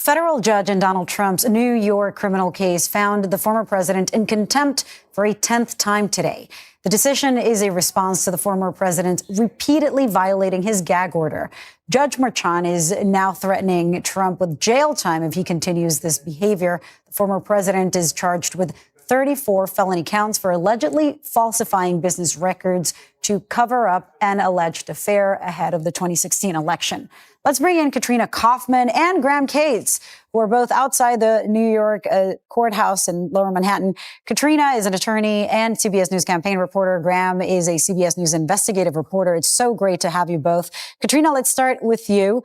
Federal judge in Donald Trump's New York criminal case found the former president in contempt for a 10th time today. The decision is a response to the former president repeatedly violating his gag order. Judge Merchan is now threatening Trump with jail time if he continues this behavior. The former president is charged with 34 felony counts for allegedly falsifying business records to cover up an alleged affair ahead of the 2016 election. Let's bring in Katrina Kaufman and Graham Cates, who are both outside the New York courthouse in Lower Manhattan. Katrina is an attorney and CBS News campaign reporter. Graham is a CBS News investigative reporter. It's so great to have you both. Katrina, let's start with you.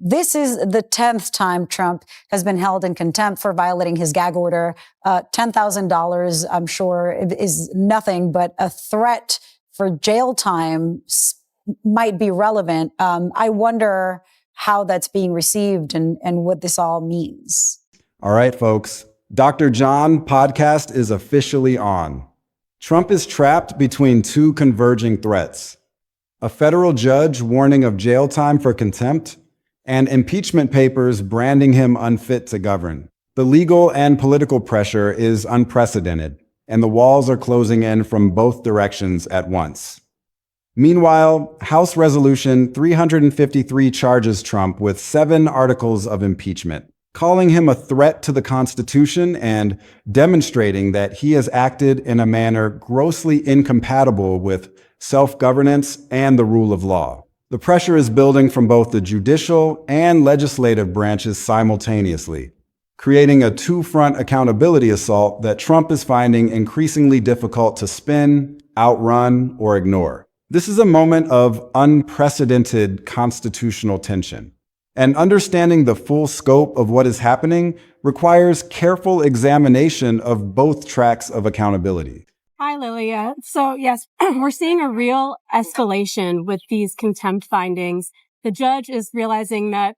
This is the 10th time Trump has been held in contempt for violating his gag order. $10,000, I'm sure, is nothing, but a threat for jail time might be relevant. I wonder how that's being received and what this all means. All right, folks. Dr. John podcast is officially on. Trump is trapped between two converging threats: a federal judge warning of jail time for contempt and impeachment papers branding him unfit to govern. The legal and political pressure is unprecedented, and the walls are closing in from both directions at once. Meanwhile, House Resolution 353 charges Trump with 7 articles of impeachment, calling him a threat to the Constitution and demonstrating that he has acted in a manner grossly incompatible with self-governance and the rule of law. The pressure is building from both the judicial and legislative branches simultaneously, creating a two-front accountability assault that Trump is finding increasingly difficult to spin, outrun, or ignore. This is a moment of unprecedented constitutional tension, and understanding the full scope of what is happening requires careful examination of both tracks of accountability. Hi, Lilia. So yes, we're seeing a real escalation with these contempt findings. The judge is realizing that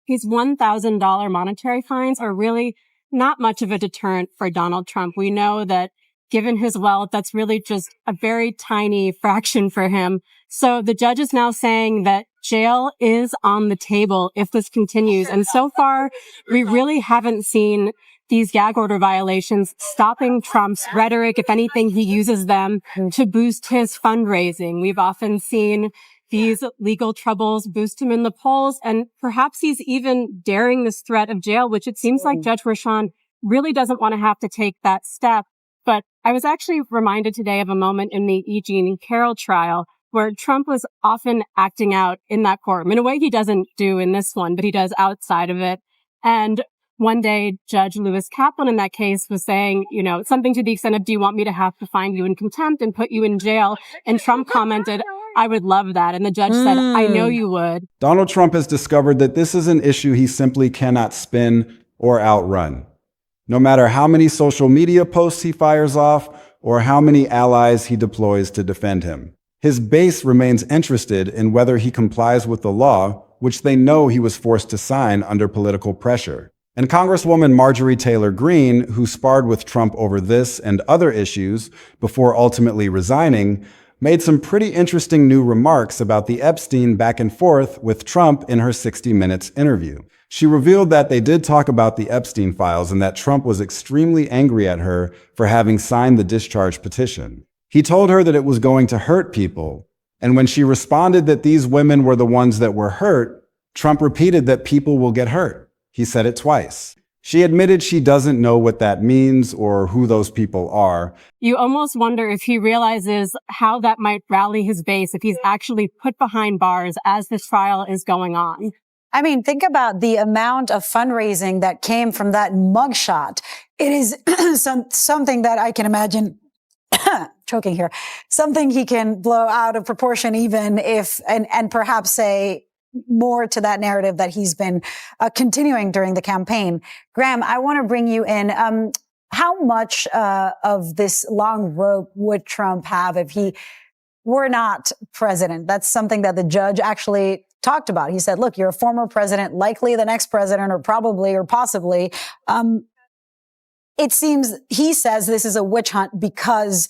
these $1,000 monetary fines are really not much of a deterrent for Donald Trump. We know that given his wealth, that's really just a very tiny fraction for him. So the judge is now saying that jail is on the table if this continues. And so far, we really haven't seen these gag order violations stopping Trump's rhetoric. If anything, he uses them to boost his fundraising. We've often seen these legal troubles boost him in the polls, and perhaps he's even daring this threat of jail, which it seems like Judge Merchan really doesn't want to have to take that step. But I was actually reminded today of a moment in the E. Jean Carroll trial where Trump was often acting out in that courtroom in a way he doesn't do in this one, but he does outside of it. And one day, Judge Lewis Kaplan in that case was saying, something to the extent of, do you want me to have to find you in contempt and put you in jail? And Trump commented, I would love that. And the judge said, I know you would. Donald Trump has discovered that this is an issue he simply cannot spin or outrun. No matter how many social media posts he fires off or how many allies he deploys to defend him, his base remains interested in whether he complies with the law, which they know he was forced to sign under political pressure. And Congresswoman Marjorie Taylor Greene, who sparred with Trump over this and other issues before ultimately resigning, made some pretty interesting new remarks about the Epstein back and forth with Trump in her 60 Minutes interview. She revealed that they did talk about the Epstein files and that Trump was extremely angry at her for having signed the discharge petition. He told her that it was going to hurt people. And when she responded that these women were the ones that were hurt, Trump repeated that people will get hurt. He said it twice. She admitted she doesn't know what that means or who those people are. You almost wonder if he realizes how that might rally his base if he's actually put behind bars as this trial is going on. I mean, think about the amount of fundraising that came from that mugshot. It is something that I can imagine, choking here, something he can blow out of proportion even if, and perhaps say more to that narrative that he's been continuing during the campaign. Graham, I want to bring you in. How much of this long rope would Trump have if he were not president? That's something that the judge actually talked about. He said, look, you're a former president, likely the next president, or probably or possibly. It seems he says this is a witch hunt because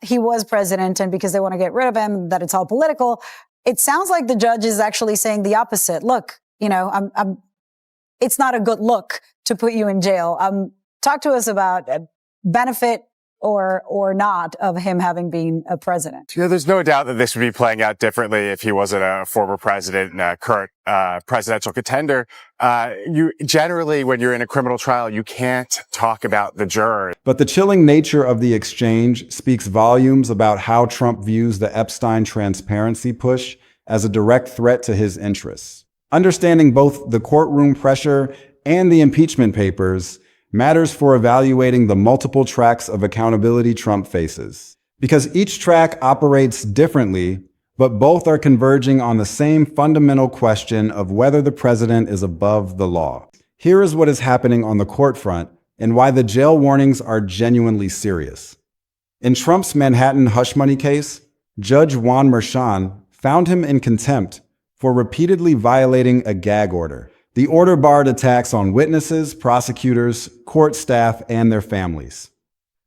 he was president and because they want to get rid of him, that it's all political. It sounds like the judge is actually saying the opposite. Look, it's not a good look to put you in jail. Talk to us about benefit or not of him having been a president. Yeah, there's no doubt that this would be playing out differently if he wasn't a former president and a current presidential contender. You generally, when you're in a criminal trial, you can't talk about the jurors. But the chilling nature of the exchange speaks volumes about how Trump views the Epstein transparency push as a direct threat to his interests. Understanding both the courtroom pressure and the impeachment papers matters for evaluating the multiple tracks of accountability Trump faces. Because each track operates differently, but both are converging on the same fundamental question of whether the president is above the law. Here is what is happening on the court front and why the jail warnings are genuinely serious. In Trump's Manhattan hush money case, Judge Juan Merchan found him in contempt for repeatedly violating a gag order. The order barred attacks on witnesses, prosecutors, court staff, and their families.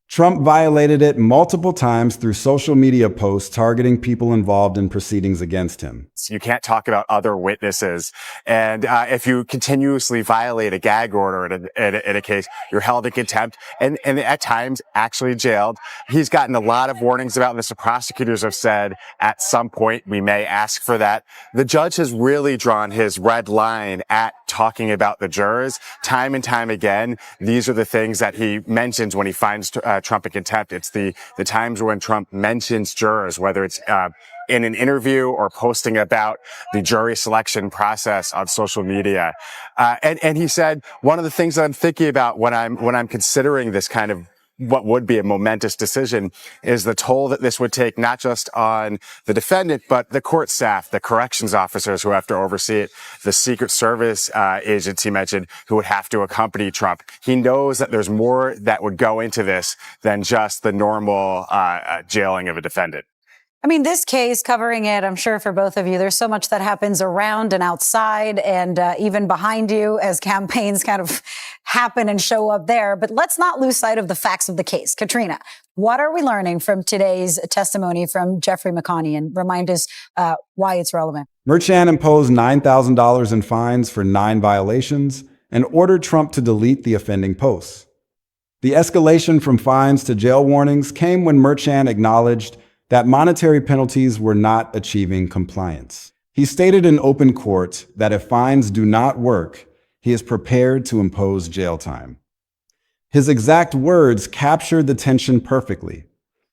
Trump violated it multiple times through social media posts targeting people involved in proceedings against him. You can't talk about other witnesses. And if you continuously violate a gag order in a case, you're held in contempt and at times actually jailed. He's gotten a lot of warnings about this. The prosecutors have said at some point we may ask for that. The judge has really drawn his red line at talking about the jurors. Time and time again, these are the things that he mentions when he finds Trump in contempt. It's the times when Trump mentions jurors, whether it's in an interview or posting about the jury selection process on social media. And he said, one of the things that I'm thinking about when I'm considering this kind of what would be a momentous decision is the toll that this would take, not just on the defendant, but the court staff, the corrections officers who have to oversee it, the Secret Service agents he mentioned who would have to accompany Trump. He knows that there's more that would go into this than just the normal jailing of a defendant. I mean, this case, covering it, I'm sure for both of you, there's so much that happens around and outside and even behind you as campaigns kind of happen and show up there. But let's not lose sight of the facts of the case. Katrina, what are we learning from today's testimony from Jeffrey McConney? And remind us why it's relevant. Merchan imposed $9,000 in fines for 9 violations and ordered Trump to delete the offending posts. The escalation from fines to jail warnings came when Merchan acknowledged that monetary penalties were not achieving compliance. He stated in open court that if fines do not work, he is prepared to impose jail time. His exact words captured the tension perfectly.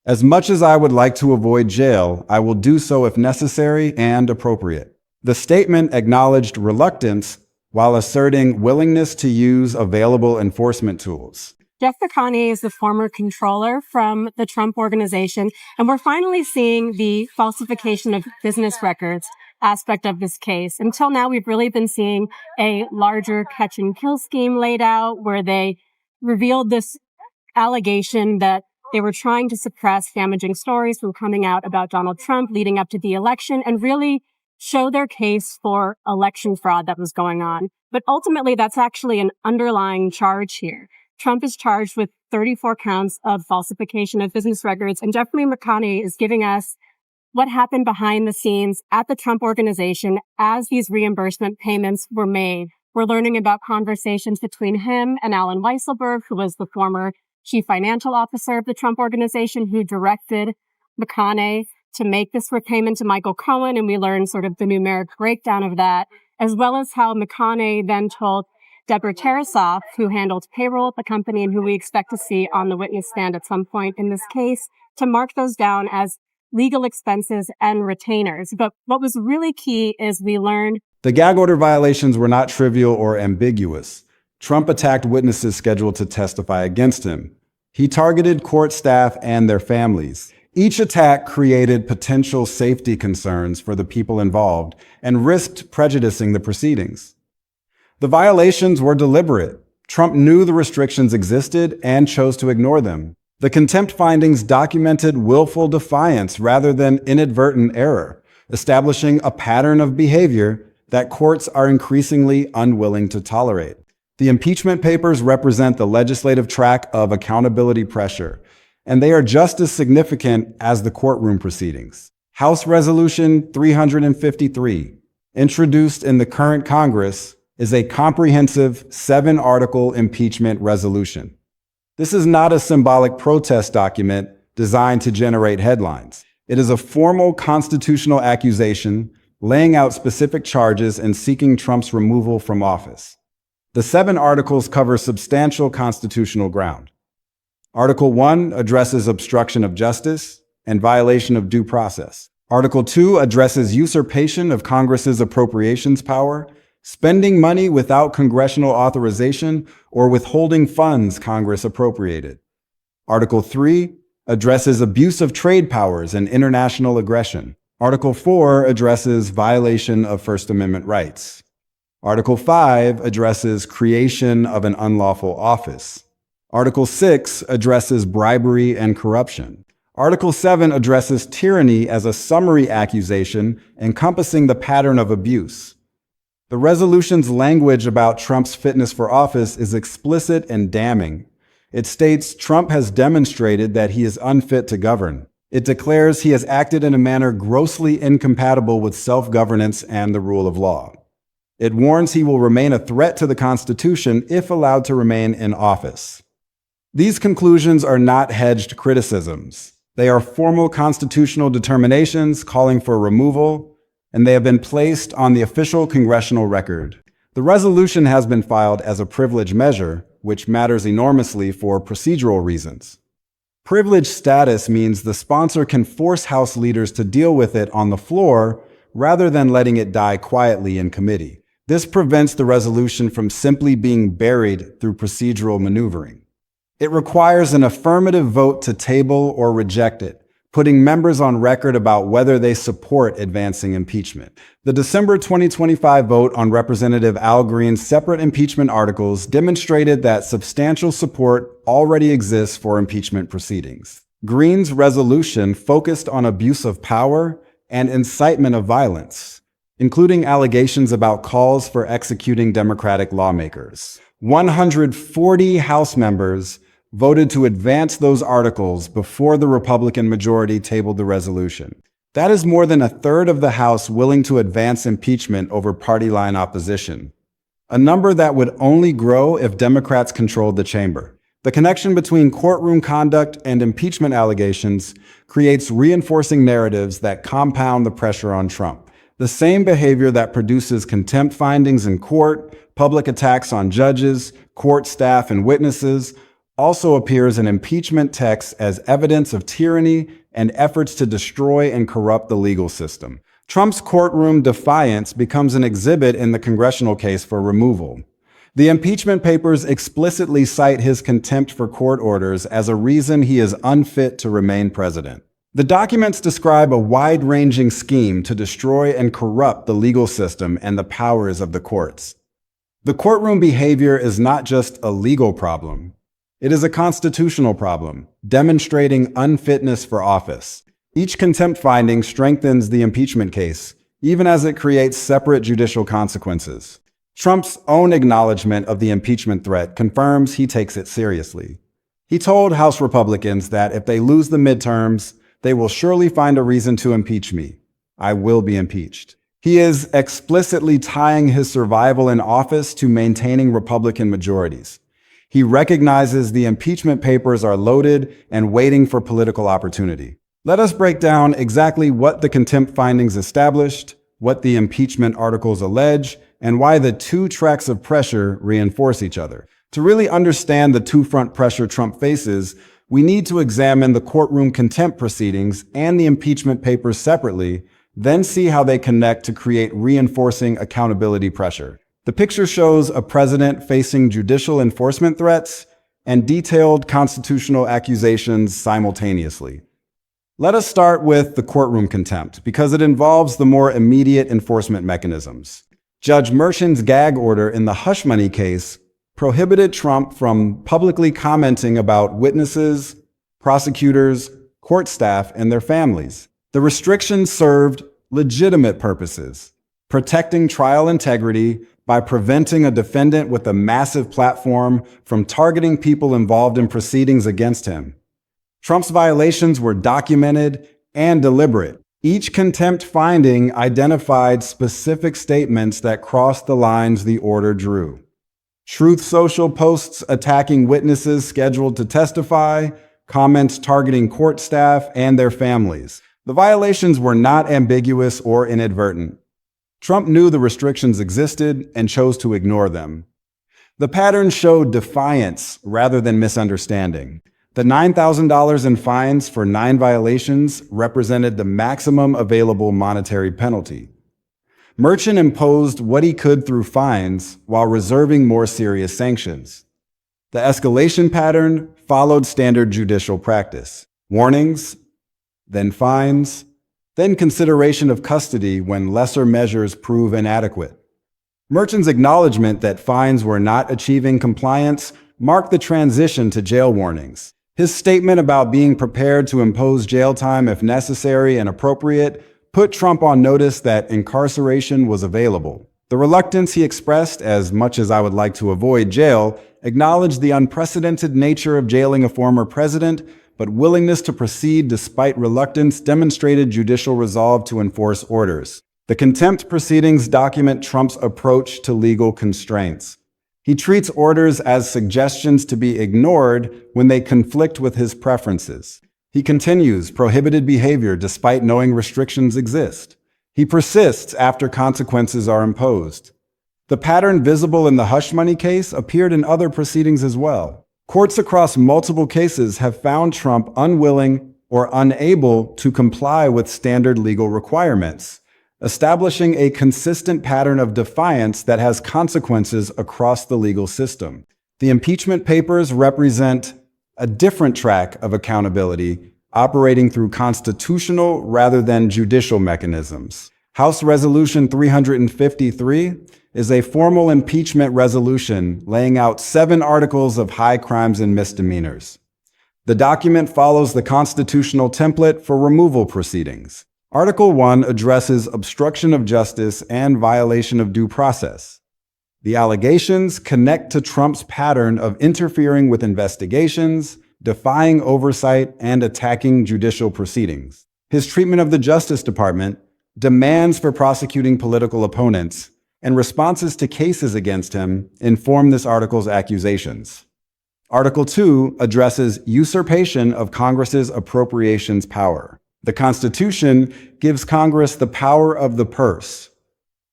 As much as I would like to avoid jail, I will do so if necessary and appropriate. The statement acknowledged reluctance while asserting willingness to use available enforcement tools. Jeff McConney is the former controller from the Trump organization, and we're finally seeing the falsification of business records aspect of this case. Until now, we've really been seeing a larger catch and kill scheme laid out where they revealed this allegation that they were trying to suppress damaging stories from coming out about Donald Trump leading up to the election and really show their case for election fraud that was going on. But ultimately, that's actually an underlying charge here. Trump is charged with 34 counts of falsification of business records, and Jeffrey McConney is giving us what happened behind the scenes at the Trump organization as these reimbursement payments were made. We're learning about conversations between him and Alan Weisselberg, who was the former chief financial officer of the Trump organization, who directed McConney to make this repayment to Michael Cohen, and we learned sort of the numeric breakdown of that, as well as how McConney then told Deborah Tarasoff, who handled payroll at the company and who we expect to see on the witness stand at some point in this case, to mark those down as legal expenses and retainers. But what was really key is we learned the gag order violations were not trivial or ambiguous. Trump attacked witnesses scheduled to testify against him. He targeted court staff and their families. Each attack created potential safety concerns for the people involved and risked prejudicing the proceedings. The violations were deliberate. Trump knew the restrictions existed and chose to ignore them. The contempt findings documented willful defiance rather than inadvertent error, establishing a pattern of behavior that courts are increasingly unwilling to tolerate. The impeachment papers represent the legislative track of accountability pressure, and they are just as significant as the courtroom proceedings. House Resolution 353, introduced in the current Congress, is a comprehensive 7-article impeachment resolution. This is not a symbolic protest document designed to generate headlines. It is a formal constitutional accusation laying out specific charges and seeking Trump's removal from office. The 7 articles cover substantial constitutional ground. Article 1 addresses obstruction of justice and violation of due process. Article 2 addresses usurpation of Congress's appropriations power, spending money without congressional authorization, or withholding funds Congress appropriated. Article 3 addresses abuse of trade powers and international aggression. Article 4 addresses violation of First Amendment rights. Article 5 addresses creation of an unlawful office. Article 6 addresses bribery and corruption. Article 7 addresses tyranny as a summary accusation encompassing the pattern of abuse. The resolution's language about Trump's fitness for office is explicit and damning. It states Trump has demonstrated that he is unfit to govern. It declares he has acted in a manner grossly incompatible with self-governance and the rule of law. It warns he will remain a threat to the Constitution if allowed to remain in office. These conclusions are not hedged criticisms. They are formal constitutional determinations calling for removal, and they have been placed on the official congressional record. The resolution has been filed as a privilege measure, which matters enormously for procedural reasons. Privilege status means the sponsor can force House leaders to deal with it on the floor rather than letting it die quietly in committee. This prevents the resolution from simply being buried through procedural maneuvering. It requires an affirmative vote to table or reject it, putting members on record about whether they support advancing impeachment. The December 2025 vote on Representative Al Green's separate impeachment articles demonstrated that substantial support already exists for impeachment proceedings. Green's resolution focused on abuse of power and incitement of violence, including allegations about calls for executing Democratic lawmakers. 140 House members voted to advance those articles before the Republican majority tabled the resolution. That is more than a third of the House willing to advance impeachment over party line opposition, a number that would only grow if Democrats controlled the chamber. The connection between courtroom conduct and impeachment allegations creates reinforcing narratives that compound the pressure on Trump. The same behavior that produces contempt findings in court, public attacks on judges, court staff, and witnesses also appears in impeachment texts as evidence of tyranny and efforts to destroy and corrupt the legal system. Trump's courtroom defiance becomes an exhibit in the congressional case for removal. The impeachment papers explicitly cite his contempt for court orders as a reason he is unfit to remain president. The documents describe a wide-ranging scheme to destroy and corrupt the legal system and the powers of the courts. The courtroom behavior is not just a legal problem. It is a constitutional problem, demonstrating unfitness for office. Each contempt finding strengthens the impeachment case, even as it creates separate judicial consequences. Trump's own acknowledgement of the impeachment threat confirms he takes it seriously. He told House Republicans that if they lose the midterms, they will surely find a reason to impeach me. I will be impeached. He is explicitly tying his survival in office to maintaining Republican majorities. He recognizes the impeachment papers are loaded and waiting for political opportunity. Let us break down exactly what the contempt findings established, what the impeachment articles allege, and why the two tracks of pressure reinforce each other. To really understand the two-front pressure Trump faces, we need to examine the courtroom contempt proceedings and the impeachment papers separately, then see how they connect to create reinforcing accountability pressure. The picture shows a president facing judicial enforcement threats and detailed constitutional accusations simultaneously. Let us start with the courtroom contempt, because it involves the more immediate enforcement mechanisms. Judge Merchan's gag order in the hush money case prohibited Trump from publicly commenting about witnesses, prosecutors, court staff, and their families. The restrictions served legitimate purposes, protecting trial integrity by preventing a defendant with a massive platform from targeting people involved in proceedings against him. Trump's violations were documented and deliberate. Each contempt finding identified specific statements that crossed the lines the order drew. Truth Social posts attacking witnesses scheduled to testify, comments targeting court staff and their families. The violations were not ambiguous or inadvertent. Trump knew the restrictions existed and chose to ignore them. The pattern showed defiance rather than misunderstanding. The $9,000 in fines for 9 violations represented the maximum available monetary penalty. Merchant imposed what he could through fines while reserving more serious sanctions. The escalation pattern followed standard judicial practice: warnings, then fines, then consideration of custody when lesser measures prove inadequate. Merchant's acknowledgement that fines were not achieving compliance marked the transition to jail warnings. His statement about being prepared to impose jail time if necessary and appropriate put Trump on notice that incarceration was available. The reluctance he expressed, as much as I would like to avoid jail, acknowledged the unprecedented nature of jailing a former president, but willingness to proceed despite reluctance demonstrated judicial resolve to enforce orders. The contempt proceedings document Trump's approach to legal constraints. He treats orders as suggestions to be ignored when they conflict with his preferences. He continues prohibited behavior despite knowing restrictions exist. He persists after consequences are imposed. The pattern visible in the hush money case appeared in other proceedings as well. Courts across multiple cases have found Trump unwilling or unable to comply with standard legal requirements, establishing a consistent pattern of defiance that has consequences across the legal system. The impeachment papers represent a different track of accountability, operating through constitutional rather than judicial mechanisms. House Resolution 353 is a formal impeachment resolution laying out 7 articles of high crimes and misdemeanors. The document follows the constitutional template for removal proceedings. Article 1 addresses obstruction of justice and violation of due process. The allegations connect to Trump's pattern of interfering with investigations, defying oversight, and attacking judicial proceedings. His treatment of the Justice Department, demands for prosecuting political opponents, and responses to cases against him inform this article's accusations. Article 2 addresses usurpation of Congress's appropriations power. The Constitution gives Congress the power of the purse,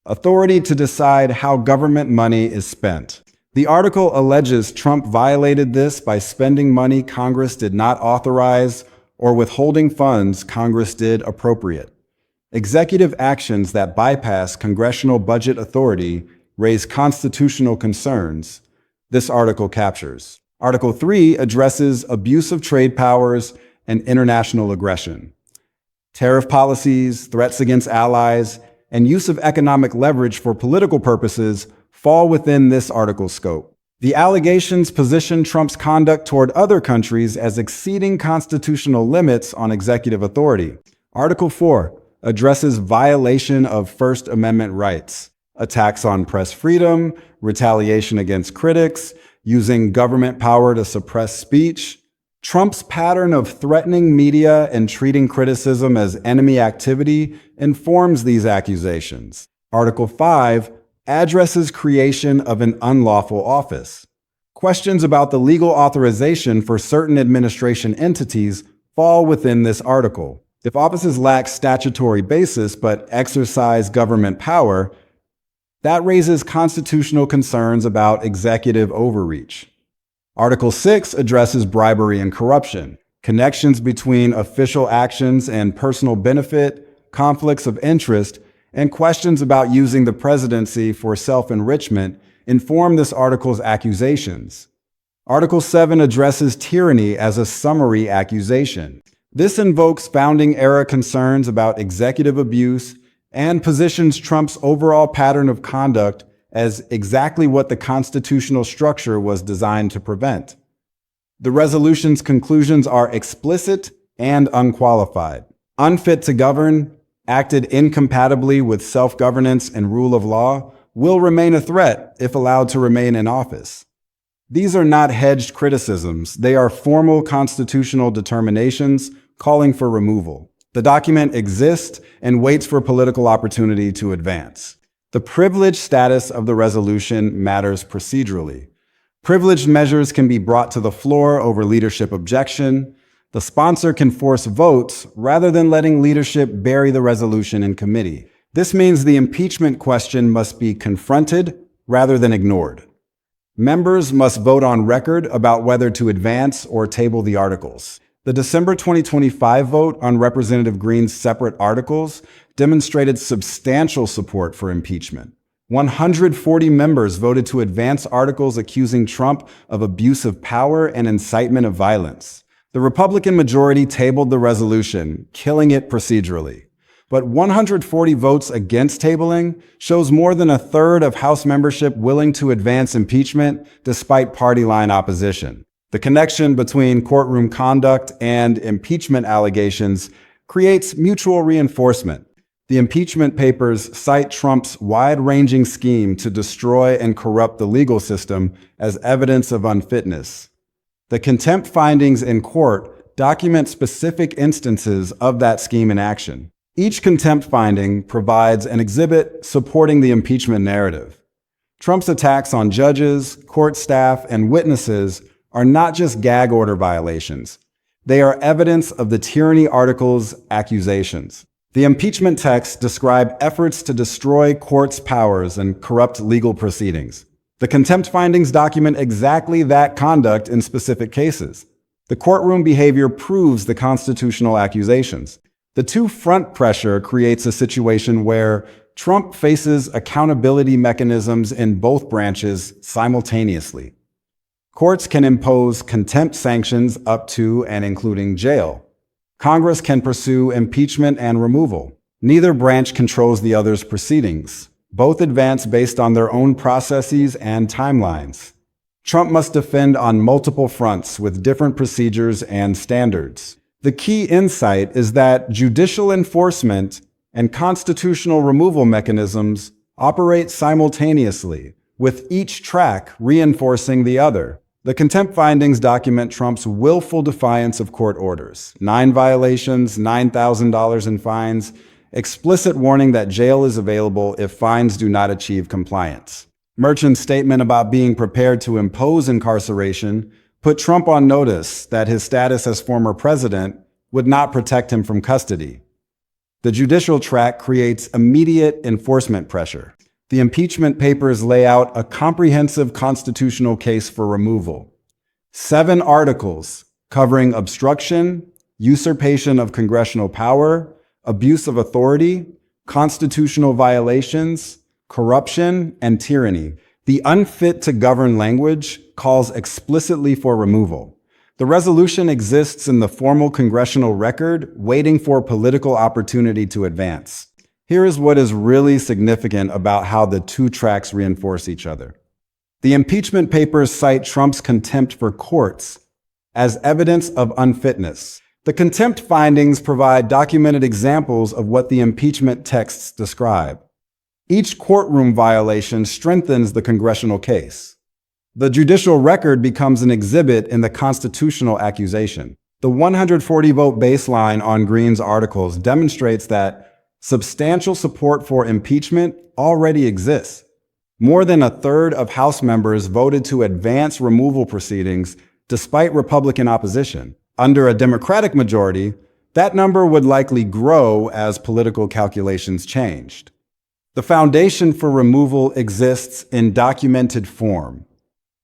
authority to decide how government money is spent. The article alleges Trump violated this by spending money Congress did not authorize or withholding funds Congress did appropriate. Executive actions that bypass congressional budget authority raise constitutional concerns. This article captures. Article 3 addresses abuse of trade powers and international aggression. Tariff policies, threats against allies, and use of economic leverage for political purposes fall within this article's scope. The allegations position Trump's conduct toward other countries as exceeding constitutional limits on executive authority. Article 4 addresses violation of First Amendment rights, attacks on press freedom, retaliation against critics, using government power to suppress speech. Trump's pattern of threatening media and treating criticism as enemy activity informs these accusations. Article 5 addresses creation of an unlawful office. Questions about the legal authorization for certain administration entities fall within this article. If offices lack statutory basis but exercise government power, that raises constitutional concerns about executive overreach. Article 6 addresses bribery and corruption, connections between official actions and personal benefit, conflicts of interest, and questions about using the presidency for self-enrichment inform this article's accusations. Article 7 addresses tyranny as a summary accusation. This invokes founding-era concerns about executive abuse and positions Trump's overall pattern of conduct as exactly what the constitutional structure was designed to prevent. The resolution's conclusions are explicit and unqualified. Unfit to govern, acted incompatibly with self-governance and rule of law, will remain a threat if allowed to remain in office. These are not hedged criticisms. They are formal constitutional determinations calling for removal. The document exists and waits for political opportunity to advance. The privileged status of the resolution matters procedurally. Privileged measures can be brought to the floor over leadership objection. The sponsor can force votes rather than letting leadership bury the resolution in committee. This means the impeachment question must be confronted rather than ignored. Members must vote on record about whether to advance or table the articles. The December 2025 vote on Representative Green's separate articles demonstrated substantial support for impeachment. 140 members voted to advance articles accusing Trump of abuse of power and incitement of violence. The Republican majority tabled the resolution, killing it procedurally. But 140 votes against tabling shows more than a third of House membership willing to advance impeachment despite party line opposition. The connection between courtroom conduct and impeachment allegations creates mutual reinforcement. The impeachment papers cite Trump's wide-ranging scheme to destroy and corrupt the legal system as evidence of unfitness. The contempt findings in court document specific instances of that scheme in action. Each contempt finding provides an exhibit supporting the impeachment narrative. Trump's attacks on judges, court staff, and witnesses are not just gag order violations. They are evidence of the tyranny article's accusations. The impeachment texts describe efforts to destroy courts' powers and corrupt legal proceedings. The contempt findings document exactly that conduct in specific cases. The courtroom behavior proves the constitutional accusations. The two-front pressure creates a situation where Trump faces accountability mechanisms in both branches simultaneously. Courts can impose contempt sanctions up to and including jail. Congress can pursue impeachment and removal. Neither branch controls the other's proceedings. Both advance based on their own processes and timelines. Trump must defend on multiple fronts with different procedures and standards. The key insight is that judicial enforcement and constitutional removal mechanisms operate simultaneously, with each track reinforcing the other. The contempt findings document Trump's willful defiance of court orders, 9 violations, $9,000 in fines, explicit warning that jail is available if fines do not achieve compliance. Merchant's statement about being prepared to impose incarceration put Trump on notice that his status as former president would not protect him from custody. The judicial track creates immediate enforcement pressure. The impeachment papers lay out a comprehensive constitutional case for removal. 7 articles covering obstruction, usurpation of congressional power, abuse of authority, constitutional violations, corruption, and tyranny. The unfit to govern language calls explicitly for removal. The resolution exists in the formal congressional record, waiting for political opportunity to advance. Here is what is really significant about how the two tracks reinforce each other. The impeachment papers cite Trump's contempt for courts as evidence of unfitness. The contempt findings provide documented examples of what the impeachment texts describe. Each courtroom violation strengthens the congressional case. The judicial record becomes an exhibit in the constitutional accusation. The 140-vote baseline on Green's articles demonstrates that substantial support for impeachment already exists. More than a third of House members voted to advance removal proceedings despite Republican opposition. Under a Democratic majority, that number would likely grow as political calculations changed. The foundation for removal exists in documented form.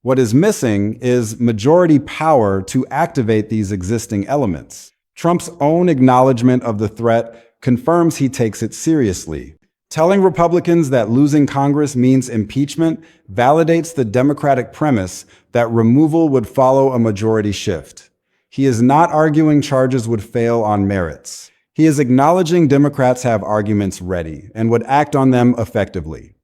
What is missing is majority power to activate these existing elements. Trump's own acknowledgement of the threat confirms he takes it seriously. Telling Republicans that losing Congress means impeachment validates the Democratic premise that removal would follow a majority shift. He is not arguing charges would fail on merits. He is acknowledging Democrats have arguments ready and would act on them effectively.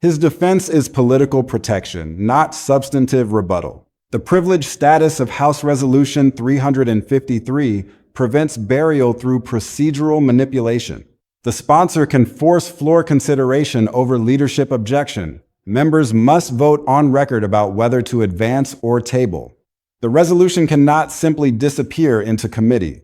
His defense is political protection, not substantive rebuttal. The privileged status of House Resolution 353 prevents burial through procedural manipulation. The sponsor can force floor consideration over leadership objection. Members must vote on record about whether to advance or table. The resolution cannot simply disappear into committee.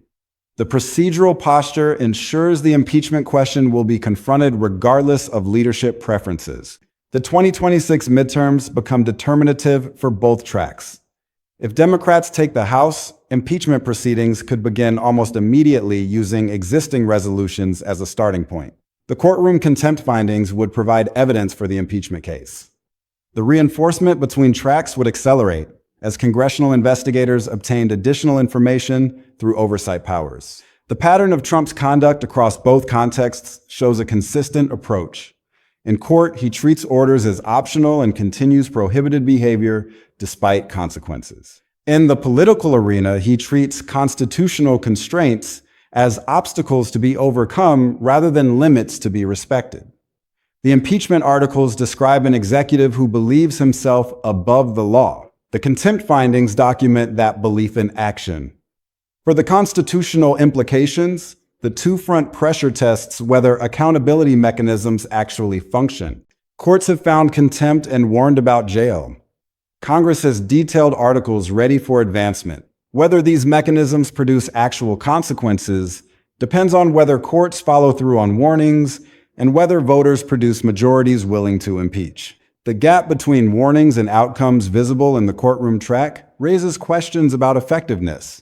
The procedural posture ensures the impeachment question will be confronted regardless of leadership preferences. The 2026 midterms become determinative for both tracks. If Democrats take the House, impeachment proceedings could begin almost immediately using existing resolutions as a starting point. The courtroom contempt findings would provide evidence for the impeachment case. The reinforcement between tracks would accelerate as congressional investigators obtained additional information through oversight powers. The pattern of Trump's conduct across both contexts shows a consistent approach. In court, he treats orders as optional and continues prohibited behavior despite consequences. In the political arena, he treats constitutional constraints as obstacles to be overcome rather than limits to be respected. The impeachment articles describe an executive who believes himself above the law. The contempt findings document that belief in action. For the constitutional implications, the two-front pressure tests whether accountability mechanisms actually function. Courts have found contempt and warned about jail. Congress has detailed articles ready for advancement. Whether these mechanisms produce actual consequences depends on whether courts follow through on warnings and whether voters produce majorities willing to impeach. The gap between warnings and outcomes visible in the courtroom track raises questions about effectiveness.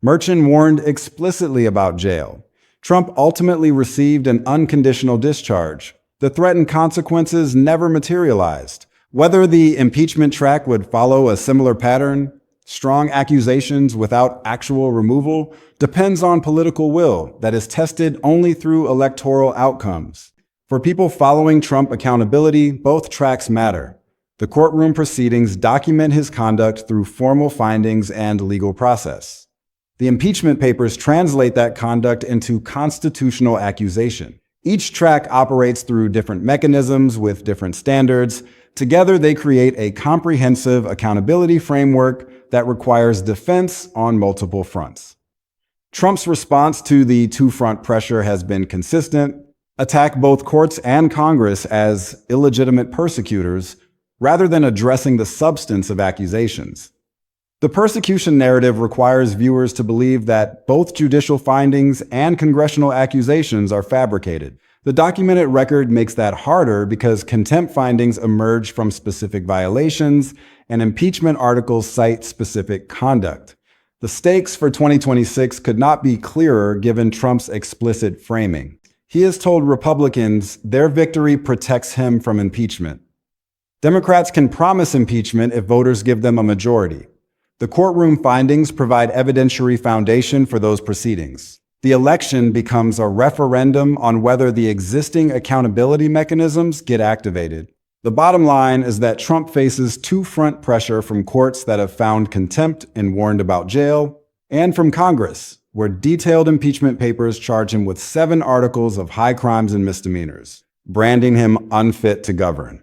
Merchan warned explicitly about jail. Trump ultimately received an unconditional discharge. The threatened consequences never materialized. Whether the impeachment track would follow a similar pattern, strong accusations without actual removal, depends on political will that is tested only through electoral outcomes. For people following Trump accountability, both tracks matter. The courtroom proceedings document his conduct through formal findings and legal process. The impeachment papers translate that conduct into constitutional accusation. Each track operates through different mechanisms with different standards. Together, they create a comprehensive accountability framework that requires defense on multiple fronts. Trump's response to the two-front pressure has been consistent: attack both courts and Congress as illegitimate persecutors, rather than addressing the substance of accusations. The persecution narrative requires viewers to believe that both judicial findings and congressional accusations are fabricated. The documented record makes that harder because contempt findings emerge from specific violations and impeachment articles cite specific conduct. The stakes for 2026 could not be clearer given Trump's explicit framing. He has told Republicans their victory protects him from impeachment. Democrats can promise impeachment if voters give them a majority. The courtroom findings provide evidentiary foundation for those proceedings. The election becomes a referendum on whether the existing accountability mechanisms get activated. The bottom line is that Trump faces two-front pressure from courts that have found contempt and warned about jail, and from Congress, where detailed impeachment papers charge him with 7 articles of high crimes and misdemeanors, branding him unfit to govern.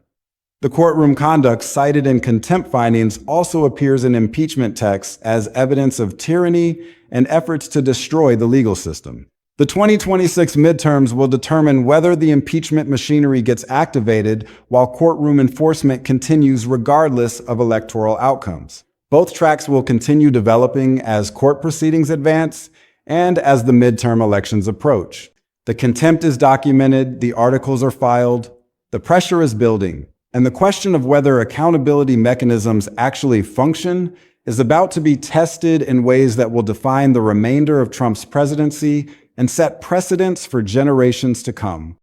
The courtroom conduct cited in contempt findings also appears in impeachment texts as evidence of tyranny and efforts to destroy the legal system. The 2026 midterms will determine whether the impeachment machinery gets activated while courtroom enforcement continues regardless of electoral outcomes. Both tracks will continue developing as court proceedings advance and as the midterm elections approach. The contempt is documented, the articles are filed, the pressure is building. And the question of whether accountability mechanisms actually function is about to be tested in ways that will define the remainder of Trump's presidency and set precedents for generations to come.